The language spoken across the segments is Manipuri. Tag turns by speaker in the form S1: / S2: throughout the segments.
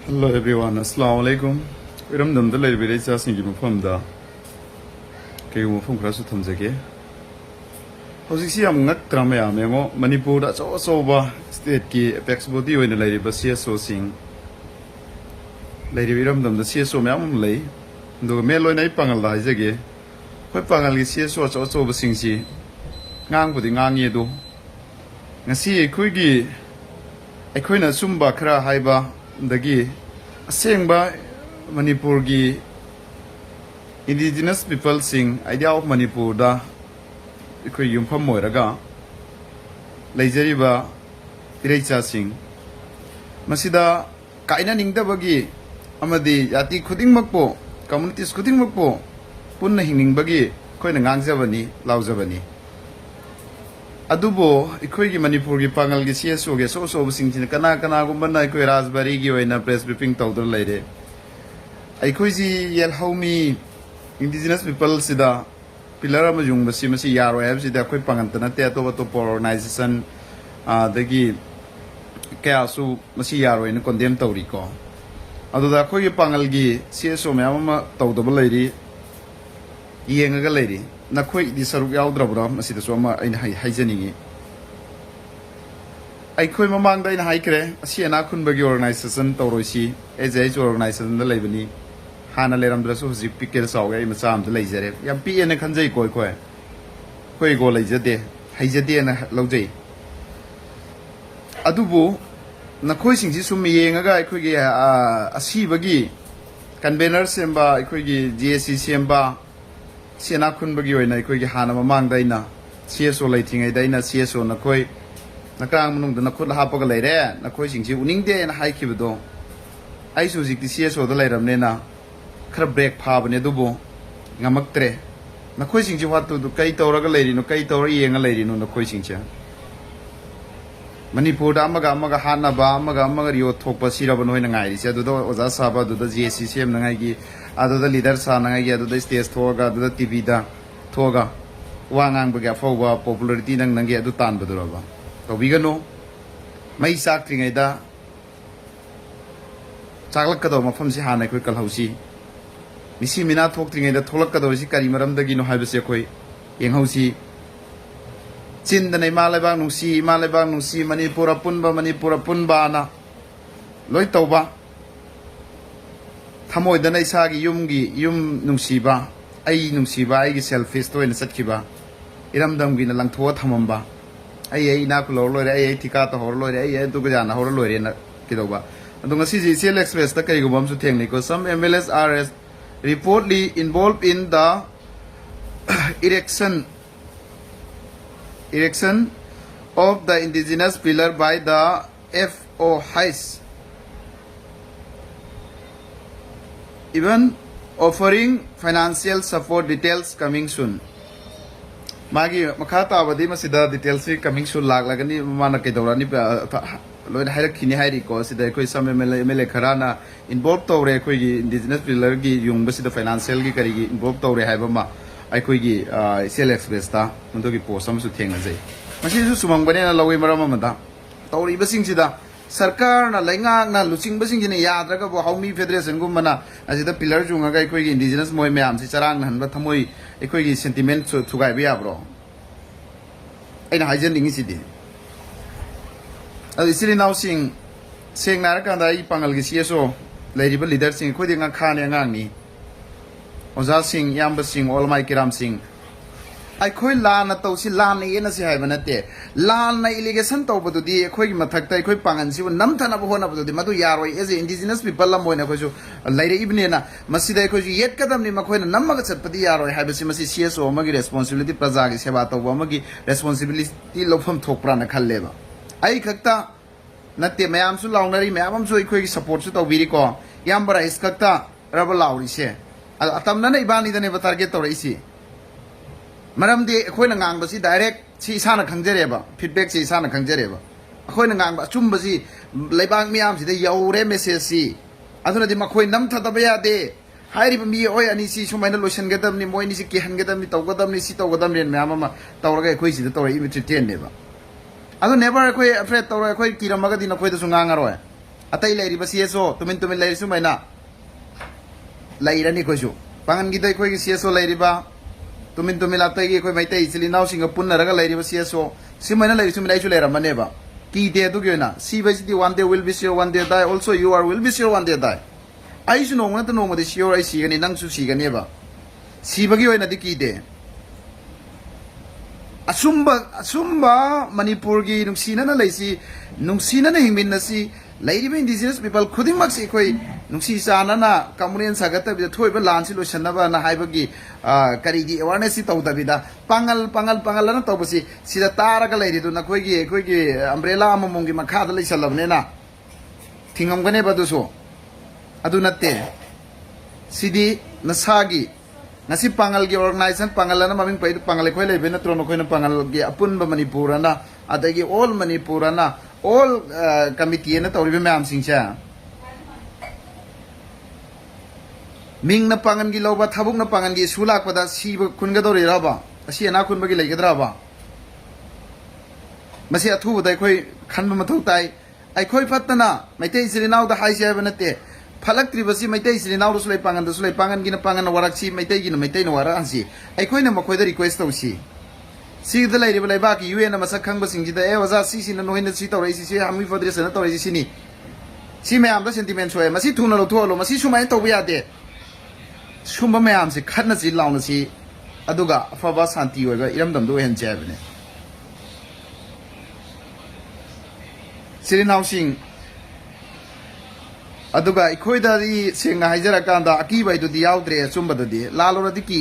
S1: Hello everyone, Assalamu alaikum. Iram dam da lai cha sing gi mafam da ke mafam khara su thamjage. Hojik si am ngak trama ya mengo Manipur da so ba state ki apex body oina lai ba CSO sing lai iram dam da CSO me am lai do me loi nai pangal da jage. Khoi pangal gi CSO so ba sing si ngang bu di ngang ye do. Ngasi khoi gi ai na sumba khara hai ba dagi asengba Manipur gi indigenous people sing idea of Manipur da ikoi yumpham moiraga leijariba ireicha sing masida kaina ningda bagi amadi yati khuding makpo communities khuding makpo punna hingning bagi khoina ngangjabani laujabani adubo ikoi gi Manipur gi pangal gi CSO ge so sing chin kana gumba na ikoi Rajbari gi oina press briefing tawdar leire ikoi ji yel homi indigenous people sida pillar ama jung basi masi yaro have sida koi pangantana te to organization dagi kaya su masi yaro ina condemn tawri ko adu da koi pangal gi CSO me ama tawdaba leiri yengaga leiri na khoi di saruk yaudra masida soma aina haijaningi ai khoi mamang da ina haikre asiana khunbagi organization tawroisi ejai organization da leibani hana leram drasu hujik pikel sauga ima cham da leijare yam pi ene khanjai khoi go leijade haijade na laujai adubu na khoi singji sum yengaga khoi gi asibagi convener semba khoi gi GSC semba siana khunbagi oina khoi gi hana mamang daina CSO leitingai daina CSO na khoi nakang munung da na khut hapaga leire na khoi singji uningde na haikibdo ai su jik CSO da leiramne na khara break phabane dubo ngamaktre na khoi singji watu du kai tawraga leiri no kai tawra yenga leiri no na khoi singji Manipur da amaga hana ba amaga riyo thokpa siraba no ina ngai ri se du do oza saba du da GSC sem na ngai gi adu da leader sa na ngai gi adu da stage thoga adu da TV da thoga wangang ba ga fowa popularity nang nang gi adu tan ba duraba to bigano mai sak tringai da chaklak ka do mafam si hana koi kalhausi misi mina thok tringai da tholak ka do si kari maram da gi no haiba se koi yenghausi chin da nei malebang nungsi Manipur punba na loi tawba thamoi da nei sa gi yum nungsi ba ai gi selfish to ina satkiba iramdam gi na langtho thamamba ai na ku lor loi ai thika ta hor loi ai tu ga jana hor loi na kidoba adunga si CL Express ta kai gubam su thengni ko some MLAs are reportedly involved in the erection of the indigenous pillar by the FOHs, even offering financial support. Details coming soon. Magi makata abadi masida details coming soon lagani mana kedorani loin haira kini hairi ko sida koi some MLA kharana involved tawre koi indigenous pillar gi yung basida financial gi kari gi involved tawre haiba ma ai gi CL Express ta mundo gi post am su thengna jai masi su sumang bane na lawai maram amada tawri basing sida sarkar na lainga na luching basing jine yadra ga bo haumi federation gum mana asida pillar junga ga gi indigenous moi myam si charang han ba thamoi gi sentiment su thugai bi abro aina haijen dingi sidi adi sili now sing nar ka da I pangal gi CSO leiriba leader sing khoi dinga khane ngang ni Oza Singh, Yamba Singh, Olmai Kiram Singh. I koi la na to si la na yena si hai banate. La na illegation to bodo di koi mathakta koi pangan si nam thana bo na bodo di madu yaroi as indigenous people la moina koi jo laire ibne na masida koi yet kadam ni makoi na nam ga chatpati yaroi hai basi masi CSO magi responsibility praja gi seba to magi responsibility lofam thokpra na khalle ba. Ai khakta natte mayam su launari mayam su koi support su to biri ko yambara is khakta raba lauri se atam na ibani da ne ba target to isi maram di khoi na ngang ba si direct si isa na khangjare ba feedback si isa na khangjare ba khoi na ngang ba chum ba si leibang miam si da yaure message si aduna di ma khoi nam tha da ba ya de hairi ba mi oi ani si sumai na lotion gadam ni moi ni si ki han gadam ni taw gadam ni si taw gadam ni ma ma taw ga khoi si da to imi 10 ne ba adu never khoi afraid taw khoi ki ram ga di na khoi da su ngang aro अतई लेरिबा सीएसओ तुमिन लेरिसु मैना लेरनी कोइसु पांगन गिदई कोई सीएसओ लेरिबा तुमिन अतई गी कोई मैते इसिली नाउ सिंग पुन्नरगा लेरिबा सीएसओ सिमैना लेरिसु मिनाइसु लेरमनेबा की दे दुगेना सी बसिदी one day will be sure one day die also you are will be sure one day die आइसु नोंगना त नोंगदे श्योर आई सीगनी नंगसु सीगनेबा सीबगी ओइनादि की दे असुम्बा मणिपुर की नुंसीना लेसी नुंसीना हिंगमिनसी लेरिबा इंडिजिनस पीपल खुदिमक से कोई नुंसी चाना कम्युनियन सागत थोइब लानसी लोसनबा ना हाइबगी करीगी अवेयरनेस सी तौदबिदा पांगल ना तौबसी सिदा तारगा लेरिदु नखोइगी अम्ब्रेला अममोंगी मखादा लेसलबनेना थिंगमगने बदुसो अदु नत्ते सिदी नसागी nasi pangal gi organization pangal na maming paidu pangal khoi lebe na trono khoi na pangal gi apun ba manipur na adagi all manipur na all committee na tawri me am singcha ming na pangan gi loba thabuk na pangan gi sulak pada si kun ga dori raba asi na kun ba gi lei gadra ba masi athu dai khoi khan ba mathau tai ai khoi fatna maitei sirinau da hai sai ba na te फलक त्रिबसी मैतै सिरिनाउ सुलै पांगन सुलै पांगन गिना पांगन वरकसी मैतै गिना मैतै न वरा हंसी अखोइना मखोइदा रिक्वेस्ट तौसी सिगदा लैरिबा लैबाकी यूएन मसक खंगबा सिंगजिदा ए वजा सिसिना नोहिना सि तौरै सि हामी फेडरेशन तौरै सिनि सि मयाम दा सेंटिमेंट सोय मसि थुना लथोलो मसि सुमाय तौबा यादे सुमबा मयाम से खतना सि लाउना सि अदुगा अफबा शांति होइबा इरमदम दो हेन जाबने सिरिनाउ सिंग अदुगा इखोइदादी सेंगा हाइजरा कांदा अकीबाई दुदी याउद्रे सुंबददी लालोरदी की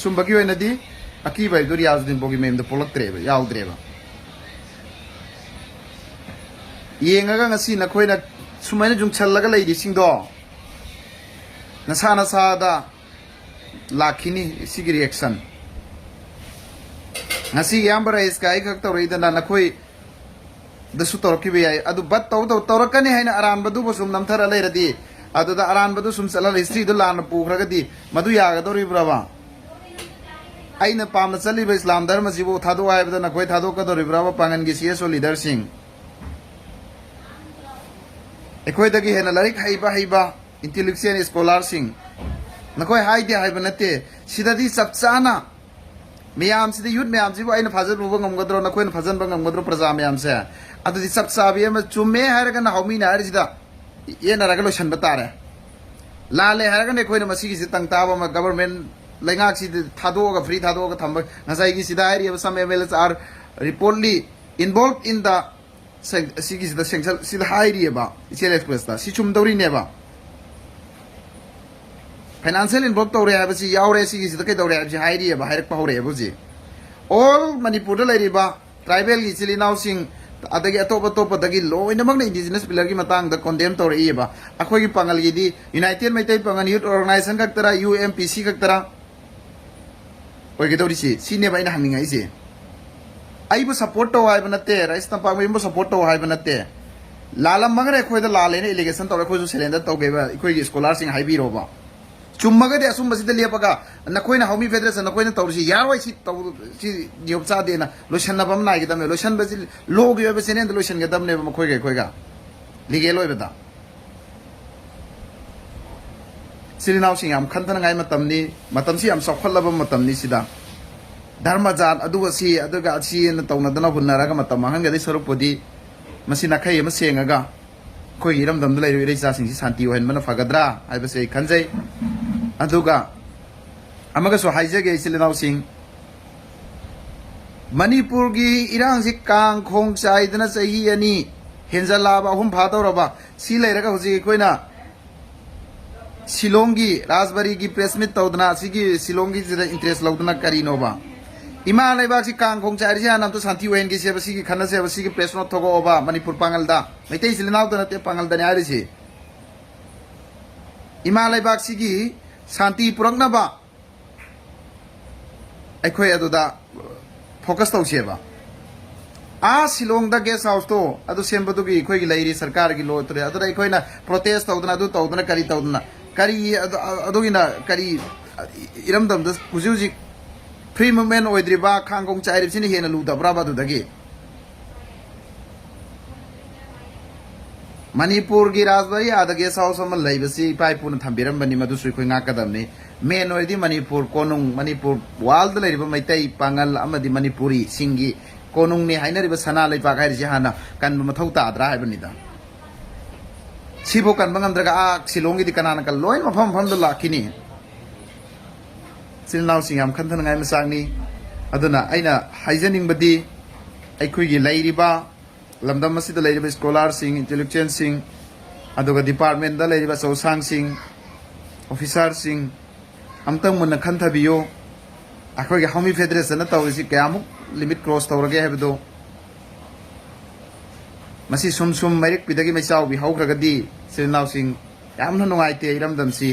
S1: सुंबगी ओइनदी अकीबाई दुरी याउदिन बोगी मेम द पोलक्त्रेबा याउद्रेबा येंगागा ngasi नखोइना सुमाइना जुंग छल्लगा लैदि सिंगदो नसा लाखिनी सिगी रिएक्शन ngasi yambara iskai खक तौरैदना नखोइ दसु तौरकिबे याय अदु बत तौरकने हैना अरान बदु बसुम नमथरा लेरदी अदुदा अरान बदु सुम चला हिस्ट्री दु लान पुखरगदी मदु यागदोरिब्राबा आइना पामना चलिबा इस्लाम धर्म जिबो थादो आइबदा नखोइ थादो कदोरिब्राबा पांगन गी सीएसओ लीडर सिंह एखोइदगी हेना लारिक हाइबा इंटेलेक्चुअल स्कॉलर सिंह नखोइ हाइदे हाइबा नते सिदादी सबचाना मियाम सिदा युथ मियाम जिबो आइना फाजर बुबो ngमगद्रो नखोइना फाजन बंग ngमगद्रो प्रजा मियाम से अदुदी सब साबी एम चुमे हारगा ना हौमी ना हारजिदा ये नरगा लोशन बतारे लाले हारगा ने कोइना मसी की तंग ताबा म गवर्नमेंट लेंगाक सि थादोगा फ्री थादोगा थंब नसाई की सिदा हारि अब some MLAs are reportedly involved in the सिगी सिदा सेंक्शन सिदा हारि बा इसेल एक्सप्रेस ता सि चुम दौरी नेबा फाइनेंशियल इन्वॉल्व तौरे हाबसि यावरे सिगी सिदा के दौरे हाबसि हारि बा हाइरक पावरे बुजी ऑल मणिपुर द लेरिबा ट्राइबल की चिलिनाउ सिंह अदगी अतोप दगी लोइनमक इंडिजिनस पिलर की मतंग द कंडेम तौरइबा अखोगी पंगल गिदी united Meitei Pangal youth organisation कक्तरा यूएमपीसी कक्तरा ओइगेदौरिसि सिने बाइना हंगिंगाइसे आइबो सपोर्ट तो हाइबा नते राइस तंपाक मैबो सपोर्ट तो हाइबा नते लालम मगरे खोइदा लालेने एलिगेशन तौरे खोजु सिलेंडर तौगेबा इखोगी स्कॉलर सिंह हाइबिरोबा चुम्मगदे असुम्बसिदा लेपगा नखोइना हौमी फेडरेशन नखोइना तौरसि यारोइ सि तौ सि दियोबचा देना लोशनबम नागिदमे लोशन बसि लोग योबे सेनेन लोशन गदमने मखोइगा लीगल ओइबदा सिरिनाउ सिंह हम खंतन गाय मतमनी मतमसि हम सखलब मतमनी सिदा धर्म जात अदुवसि अदुगा असि न तौनदना हुनरागा मतम हंगदि सरुपदि मसि नखै म सेंगागा खोइ इरमदम लैरु इरेचा सिंह शांति ओहनमना फगद्रा आइबसे खंजै अदुगा अमगसो हाइजगे सिलिनाउ सिंह मणिपुर की इरांग से कांग खोंग चाइदना सही अनि हेंजलाबा अहुम फादौरबा सि लैरगा हुजि कोइना शिलोंगी राजबारी की प्रेस मीट तौदना सिगी शिलोंगी जिदा इंटरेस्ट लौदना करिनोबा इमा लेबाक सि कांग खोंग चाइरसि आनाम तो शांति ओहेन की सेबा सिगी खना सेबा सिगी प्रेस नोट थगोबा मणिपुर पांगलदा मैतै सिलिनाउ दनते पांगलदा ने आरिसि इमा लेबाक सिगी शांति पुरकनबा अखोय अदुदा फोकस तौसेबा आ शिलोंग द गेस्ट हाउस तो अदु सेंबदुगी अखोय की लैरी सरकार की लो तरे अदु अखोयना प्रोटेस्ट तौदना अदु तौदना करी अदुगिना करी इरमदम द हुजुजी फ्री मूवमेंट ओइद्रिबा खांगोंग चाइरिबसिनि हेना लुदब्रा बादुदगी ꯃꯅꯤꯄꯨꯔꯒꯤ ꯔꯥꯖꯕꯥꯔꯤ ꯑꯥꯗ ꯒꯦꯁ ꯍꯥꯎꯁ ꯑꯃ ꯂꯩꯕꯁꯤ ꯏꯄꯥ ꯏꯄꯨꯅ ꯊꯝꯕꯤꯔꯝꯕꯅꯤ ꯃꯗꯨꯁꯨ ꯑꯩꯈꯣꯏ ꯉꯥꯛꯀꯗꯕꯅꯤ ꯃꯦꯟ ꯑꯣꯏꯔꯗꯤ ꯃꯅꯤꯄꯨꯔ ꯀꯣꯅꯨꯡ ꯃꯅꯤꯄꯨꯔ ꯋꯥꯔꯜꯗ ꯂꯩꯔꯤꯕ ꯃꯩꯇꯩ ꯄꯥꯉꯜ ꯑꯃꯗꯤ ꯃꯅꯤꯄꯨꯔꯤꯁꯤꯡꯒꯤ ꯀꯣꯅꯨꯡꯅꯤ ꯍꯥꯏꯅꯔꯤꯕ ꯁꯅꯥ ꯂꯩꯄꯥꯛ ꯍꯥꯏꯔꯤꯁꯤ ꯍꯥꯟꯅ ꯀꯟꯕ ꯃꯊꯧ ꯇꯥꯗ꯭ꯔꯥ ꯍꯥꯏꯕꯅꯤꯗ ꯁꯤꯐꯥꯎ ꯀꯟꯕ ꯉꯝꯗ꯭ꯔꯒ ꯁꯤꯂꯣꯡꯒꯤꯗꯤ ꯀꯅꯥꯅ ꯀꯜ ꯂꯣꯏꯅ ꯃꯐꯝ ꯃꯐꯝꯗ ꯂꯥꯛꯈꯤꯅꯤ ꯏꯆꯤꯜ ꯏꯅꯥꯎꯁꯤꯡ ꯌꯥꯝ ꯈꯟꯊꯅꯉꯥꯏ ꯃꯆꯥꯛꯅꯤ ꯑꯗꯨꯅ ꯑꯩꯅ ꯍꯥꯏꯖꯅꯤꯡꯕꯗꯤ ꯑꯩꯈꯣꯏꯒꯤ ꯂꯩꯔꯤꯕ ꯂꯝꯗꯝ ꯑꯁꯤꯗ ꯂꯩꯔꯤꯕ ꯁ꯭ꯀꯣꯂꯥꯔꯁꯤꯡ ꯏꯟꯇꯦꯂꯦꯛꯆꯨꯋꯦꯜꯁꯤꯡ ꯑꯗꯨꯒ ꯗꯤꯄꯥꯔꯠꯃꯦꯟꯇ ꯂꯩꯔꯤꯕ ꯑꯆꯧꯁꯥꯡꯁꯤꯡ ꯑꯣꯐꯤꯁꯥꯔꯁꯤꯡ ꯑꯝꯇꯪ ꯃꯨꯟꯅ ꯈꯟꯊꯕꯤꯌꯨ ꯑꯩꯈꯣꯏꯒꯤ ꯍꯧꯃꯤ ꯐꯦꯗꯔꯦꯁꯟꯅ ꯇꯧꯔꯤꯁꯤ ꯀꯌꯥꯃꯨꯛ ꯂꯤꯃꯤꯠ ꯀ꯭ꯔꯣꯁ ꯇꯧꯔꯒꯦ ꯍꯥꯏꯕꯗꯨ ꯃꯁꯤ ꯁꯨꯝ ꯃꯩꯔꯤꯛꯄꯤꯗꯒꯤ ꯃꯩꯆꯥꯎꯕꯤ ꯍꯧꯈ꯭ꯔꯒꯗꯤ ꯏꯆꯤꯜ ꯏꯅꯥꯎꯁꯤꯡ ꯌꯥꯝꯅ ꯅꯨꯡꯉꯥꯏꯇꯦ ꯏꯔꯝꯗꯝꯁꯤ